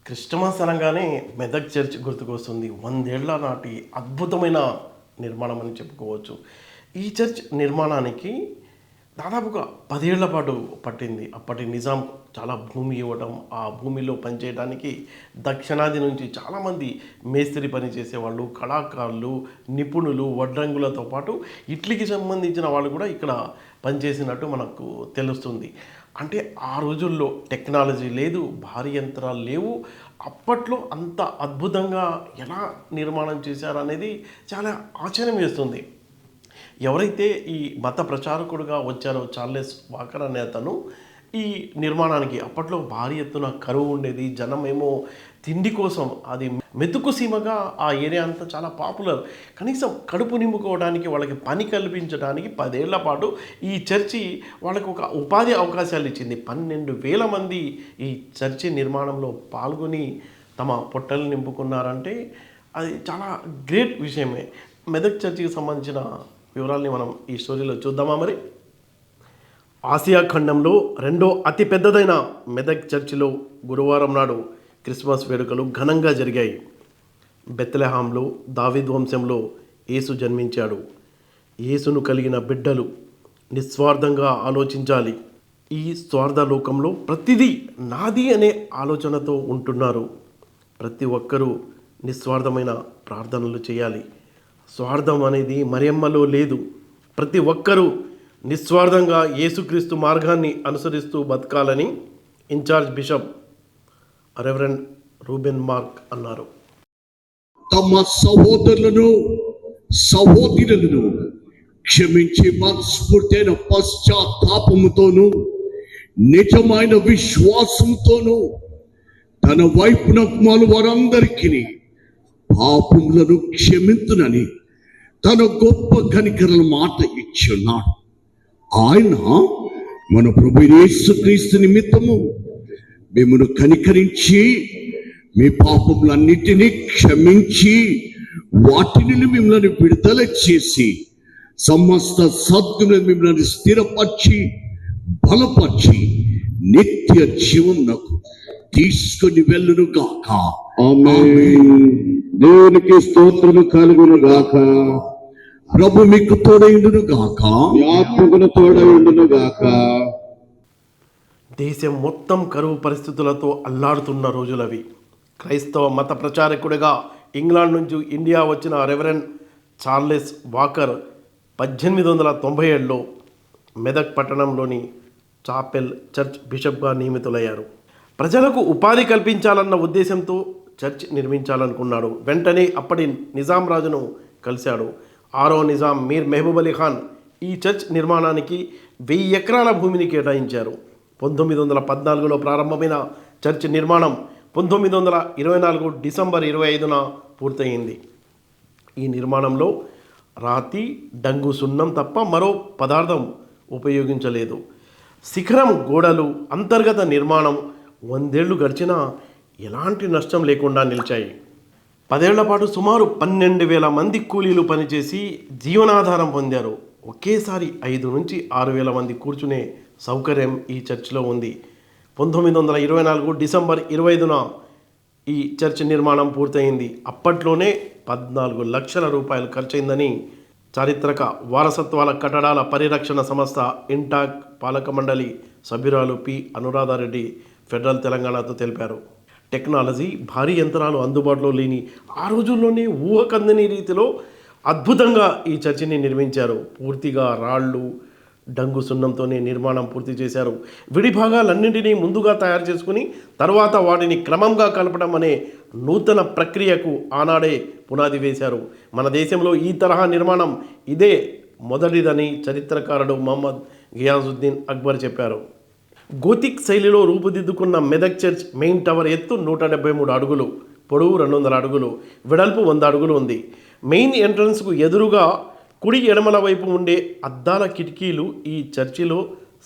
Christmas అనగానే Medak church గుర్తుకొస్తుంది. 100 ఏళ్ల నాటి అద్భుతమైన నిర్మాణం అని చెప్పుకోవచ్చు. ఈ చర్చ్ నిర్మాణానికి దాదాపుగా 10 ఏళ్ల పాటు పట్టింది. అప్పటి నిజాం చాలా భూమి ఇవ్వడం, ఆ భూమిలో పనిచేయడానికి దక్షిణాది నుంచి చాలామంది మేస్త్రి పని చేసేవాళ్ళు, కళాకారులు, నిపుణులు, వడ్రంగులతో పాటు ఇట్లీకి సంబంధించిన వాళ్ళు కూడా ఇక్కడ పనిచేసినట్టు మనకు తెలుస్తుంది. అంటే ఆ రోజుల్లో టెక్నాలజీ లేదు, భారీ యంత్రాలు లేవు. అప్పట్లో అంత అద్భుతంగా ఎలా నిర్మాణం చేశారనేది చాలా ఆశ్చర్యం వేస్తుంది. ఎవరైతే ఈ మత ప్రచారకుడుగా వచ్చారో చార్లెస్ వాకర్ అనే అతను ఈ నిర్మాణానికి అప్పట్లో భారీ ఎత్తున కరువు ఉండేది. జనం ఏమో తిండి కోసం అది మెతుకు సీమగా ఆ ఏరియా అంతా చాలా పాపులర్. కనీసం కడుపు నింపుకోవడానికి వాళ్ళకి పని కల్పించడానికి 10 ఏళ్ల పాటు ఈ చర్చి వాళ్ళకు ఒక ఉపాధి అవకాశాలు ఇచ్చింది. 12,000 మంది ఈ చర్చి నిర్మాణంలో పాల్గొని తమ పొట్టలు నింపుకున్నారంటే అది చాలా గ్రేట్ విషయమే. మెదక్ చర్చికి సంబంధించిన వివరాల్ని మనం ఈ స్టోరీలో చూద్దామా మరి. ఆసియా ఖండంలో రెండో అతి పెద్దదైన మెదక్ చర్చిలో గురువారం నాడు క్రిస్మస్ వేడుకలు ఘనంగా జరిగాయి. బెత్లెహాంలో దావీదు వంశంలో యేసు జన్మించాడు. యేసును కలిగిన బిడ్డలు నిస్వార్థంగా ఆలోచించాలి. ఈ స్వార్థ లోకంలో ప్రతిదీ నాది అనే ఆలోచనతో ఉంటున్నారు. ప్రతి ఒక్కరూ నిస్వార్థమైన ప్రార్థనలు చేయాలి. స్వార్థం అనేది మరియమ్మలో లేదు. ప్రతి ఒక్కరూ నిస్వార్థంగా యేసుక్రీస్తు మార్గాన్ని అనుసరిస్తూ బతకాలని in charge bishop reverend Reuben Mark అన్నారు. తమ సహోదరులను సహోదరులను క్షమించి మనస్ఫూర్తైన పశ్చాత్తాపముతోనూ నిజమైన విశ్వాసంతోనూ తన వైపున వారందరికీ పాపములను క్షమించునని తన గొప్ప కనికరల మాట ఇచ్చున్నాడు. ఆయన మన ప్రభు యేసుక్రీస్తు నిమిత్తము మిమ్మల్ని కనికరించి మీ పాపములన్నిటినీ క్షమించి వాటిని మిమ్మల్ని విడుదల చేసి సమస్త సద్గుణులను మిమ్మల్ని స్థిరపరిచి బలపరిచి నిత్య జీవమునకు తీసుకొని వెళ్ళును గాక. ఆమేన్. దేవునికి స్తోత్రము కలుగును గాక. ప్రభు మీకు తోడైండును గాక. మీ ఆత్మకు తోడైండును గాక. దేశం మొత్తం కరువు పరిస్థితులతో అల్లాడుతున్న రోజులవి. క్రైస్తవ మత ప్రచారకుడిగా ఇంగ్లాండ్ నుంచి ఇండియా వచ్చిన రెవరెండ్ చార్లెస్ వాకర్ 1897లో మెదక్ పట్టణంలోని చాపెల్ చర్చ్ బిషప్గా నియమితులయ్యారు. ప్రజలకు ఉపాధి కల్పించాలన్న ఉద్దేశంతో చర్చ్ నిర్మించాలనుకున్నాడు. వెంటనే అప్పటి నిజాం రాజును కలిశాడు. 6వ నిజాం మీర్ మెహబూబ్ అలీ ఖాన్ ఈ చర్చ్ నిర్మాణానికి 1000 ఎకరాల భూమిని కేటాయించారు. 1914లో ప్రారంభమైన చర్చ్ నిర్మాణం 1924 డిసెంబర్ 25న పూర్తయింది. ఈ నిర్మాణంలో రాతి, డంగు, సున్నం తప్ప మరో పదార్థం ఉపయోగించలేదు. శిఖరం, గోడలు, అంతర్గత నిర్మాణం 100 ఏళ్లు గడిచినా ఎలాంటి నష్టం లేకుండా నిలిచాయి. 10 ఏళ్ల పాటు సుమారు 12,000 మంది కూలీలు పనిచేసి జీవనాధారం పొందారు. ఒకేసారి 5 నుంచి 6,000 మంది కూర్చునే సౌకర్యం ఈ చర్చిలో ఉంది. 1924 డిసెంబర్ 25న ఈ చర్చ్ నిర్మాణం పూర్తయింది. అప్పట్లోనే 14 లక్షల రూపాయలు ఖర్చయిందని చారిత్రక వారసత్వాల కట్టడాల పరిరక్షణ సంస్థ ఇంటాక్ పాలక మండలి సభ్యురాలు పి అనురాధారెడ్డి ఫెడరల్ తెలంగాణతో తెలిపారు. టెక్నాలజీ, భారీ యంత్రాలు అందుబాటులో లేని ఆ రోజుల్లోనే ఊహకందని రీతిలో అద్భుతంగా ఈ చర్చిని నిర్మించారు. పూర్తిగా రాళ్ళు, డంగు, సున్నంతోనే నిర్మాణం పూర్తి చేశారు. విడి భాగాలన్నింటినీ ముందుగా తయారు చేసుకుని తర్వాత వాటిని క్రమంగా కలపడం అనే నూతన ప్రక్రియకు ఆనాడే పునాది వేశారు. మన దేశంలో ఈ తరహా నిర్మాణం ఇదే మొదటిదని చరిత్రకారుడు మహమ్మద్ గియాజుద్దీన్ అక్బర్ చెప్పారు. గోతిక్ శైలిలో రూపుదిద్దుకున్న మెదక్ చర్చ్ మెయిన్ టవర్ ఎత్తు 173 అడుగులు, పొడవు 200 అడుగులు, వెడల్పు 100 అడుగులు ఉంది. మెయిన్ ఎంట్రన్స్కు ఎదురుగా కుడి ఎడమల వైపు ఉండే అద్దాల కిటికీలు ఈ చర్చిలో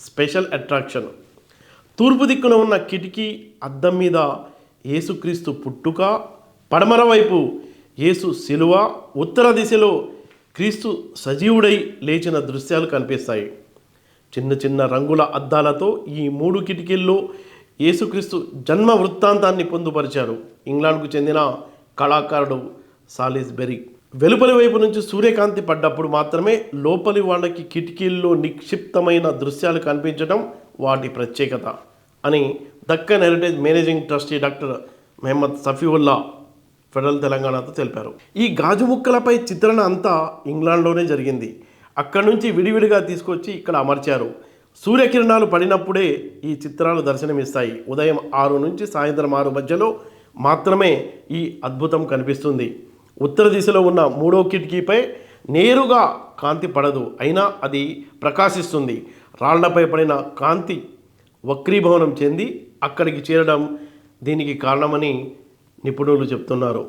స్పెషల్ అట్రాక్షన్. తూర్పు దిక్కున ఉన్న కిటికీ అద్దం మీద యేసుక్రీస్తు పుట్టుక, పడమర వైపు యేసు శిలువ, ఉత్తర దిశలో క్రీస్తు సజీవుడై లేచిన దృశ్యాలు కనిపిస్తాయి. చిన్న చిన్న రంగుల అద్దాలతో ఈ 3 కిటికీల్లో యేసుక్రీస్తు జన్మ వృత్తాంతాన్ని పొందుపరిచారు ఇంగ్లాండ్కు చెందిన కళాకారుడు సాలిస్బెరీ. వెలుపలి వైపు నుంచి సూర్యకాంతి పడ్డప్పుడు మాత్రమే లోపలి వాళ్ళకి కిటికీల్లో నిక్షిప్తమైన దృశ్యాలు కనిపించడం వాటి ప్రత్యేకత అని Deccan heritage managing trustee doctor Mohammed Safiullah federal తెలంగాణతో తెలిపారు. ఈ గాజు ముక్కలపై చిత్రణ అంతా ఇంగ్లాండ్లోనే జరిగింది. అక్కడి నుంచి విడివిడిగా తీసుకొచ్చి ఇక్కడ అమర్చారు. సూర్యకిరణాలు పడినప్పుడే ఈ చిత్రాలు దర్శనమిస్తాయి. ఉదయం 6 నుంచి సాయంత్రం 6 మధ్యలో మాత్రమే ఈ అద్భుతం కనిపిస్తుంది. ఉత్తర దిశలో ఉన్న 3వ కిటికీపై నేరుగా కాంతి పడదు, అయినా అది ప్రకాశిస్తుంది. రాళ్లపై పడిన కాంతి వక్రీభవనం చెంది అక్కడికి చేరడం దీనికి కారణమని నిపుణులు చెప్తున్నారు.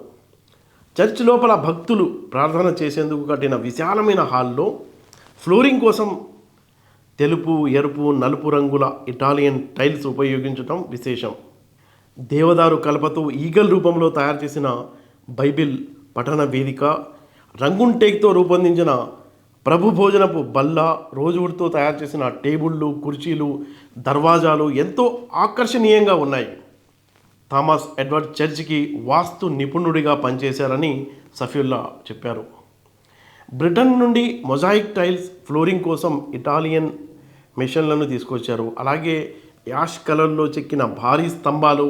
చర్చ్ లోపల భక్తులు ప్రార్థన చేసేందుకు కట్టిన విశాలమైన హాల్లో ఫ్లోరింగ్ కోసం తెలుపు, ఎరుపు, నలుపు రంగుల ఇటాలియన్ టైల్స్ ఉపయోగించడం విశేషం. దేవదారు కలపతో ఈగల్ రూపంలో తయారు చేసిన బైబిల్ పఠన వేదిక, రంగున్ టేక్తో రూపొందించిన ప్రభు భోజనపు బల్ల, రోజువుడ్తో తయారు చేసిన టేబుళ్ళు, కుర్చీలు, దర్వాజాలు ఎంతో ఆకర్షణీయంగా ఉన్నాయి. థామస్ ఎడ్వర్డ్ చర్చికి వాస్తు నిపుణుడిగా పనిచేశారని సఫీవుల్లా చెప్పారు. బ్రిటన్ నుండి మొజాయిక్ టైల్స్ ఫ్లోరింగ్ కోసం ఇటాలియన్ మెషిన్లను తీసుకొచ్చారు. అలాగే యాష్ కలర్లో చెక్కిన భారీ స్తంభాలు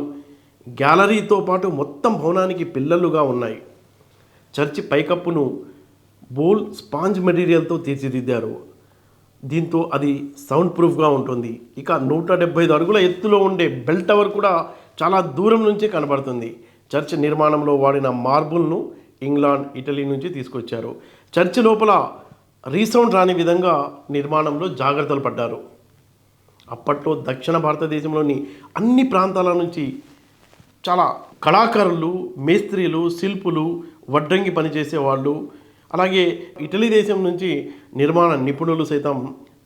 గ్యాలరీతో పాటు మొత్తం భవనానికి పిల్లలుగా ఉన్నాయి. చర్చి పైకప్పును బోల్ స్పాంజ్ మెటీరియల్తో తీర్చిదిద్దారు. దీంతో అది సౌండ్ ప్రూఫ్గా ఉంటుంది. ఇక 175 అడుగుల ఎత్తులో ఉండే బెల్ టవర్ కూడా చాలా దూరం నుంచే కనబడుతుంది. చర్చ్ నిర్మాణంలో వాడిన మార్బుల్ను ఇంగ్లాండ్, ఇటలీ నుంచి తీసుకొచ్చారు. చర్చి లోపల రీసౌండ్ రాని విధంగా నిర్మాణంలో జాగ్రత్తలు పడ్డారు. అప్పట్లో దక్షిణ భారతదేశంలోని అన్ని ప్రాంతాల నుంచి చాలా కళాకారులు, మేస్త్రీలు, శిల్పులు, వడ్రంగి పనిచేసేవాళ్ళు, అలాగే ఇటలీ దేశం నుంచి నిర్మాణ నిపుణులు సైతం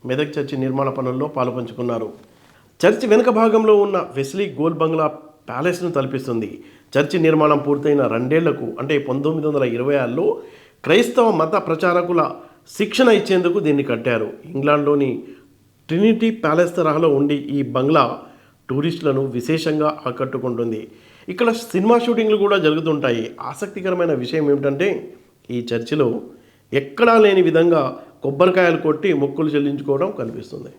మెదక్ చర్చి నిర్మాణ పనుల్లో పాలుపంచుకున్నారు. చర్చి వెనుక భాగంలో ఉన్న వెస్లీ గోల్ బంగ్లా ప్యాలెస్ను తలపిస్తుంది. చర్చి నిర్మాణం పూర్తయిన 2 ఏళ్లకు అంటే 1926లో క్రైస్తవ మత ప్రచారకుల శిక్షణ ఇచ్చేందుకు దీన్ని కట్టారు. ఇంగ్లాండ్లోని ట్రినిటీ ప్యాలెస్ తరహాలో ఉండి ఈ బంగ్లా టూరిస్టులను విశేషంగా ఆకట్టుకుంటుంది. ఇక్కడ సినిమా షూటింగ్లు కూడా జరుగుతుంటాయి. ఆసక్తికరమైన విషయం ఏమిటంటే ఈ చర్చిలో ఎక్కడా లేని విధంగా కొబ్బరికాయలు కొట్టి మొక్కులు చెల్లించుకోవడం కనిపిస్తుంది.